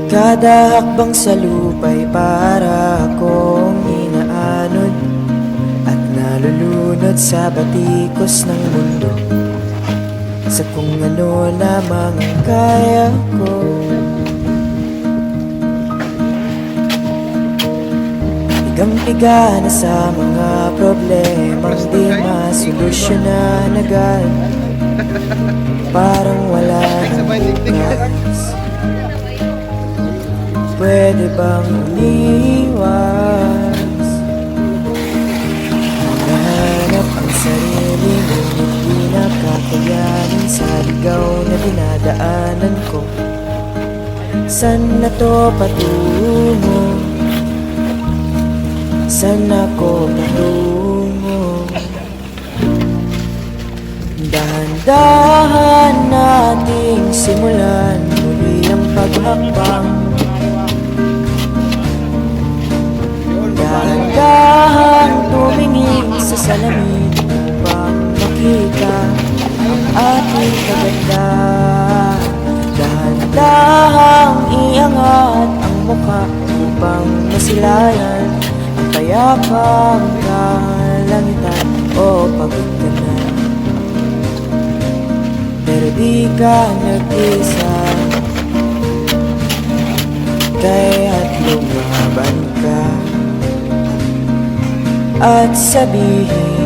Kada hakbang sa lupa'y para akong inaanod at nalulunod sa batikos ng mundo, sa kung ano lamang ang kaya ko. Pigang-piga na sa mga problemang di masolusyonan agad, parang wala nang bukas. Pwede bang umiwas? Nahanap ang sarili mo, hindi nakakayanin sa ligaw na dinadaanan ko. Saan na to patungo? Saan ako patungo? Dahan-dahan nating simulan muli ang paghakbang. Dahan-dahan tumingin sa salamin upang makita ang ating kagandahan. Dahan-dahang iangat ang mukha upang masilayan ang payapang kalangitan. O pagod ka na, pero di ka nag-isa, kaya't lumaban ka at sabihin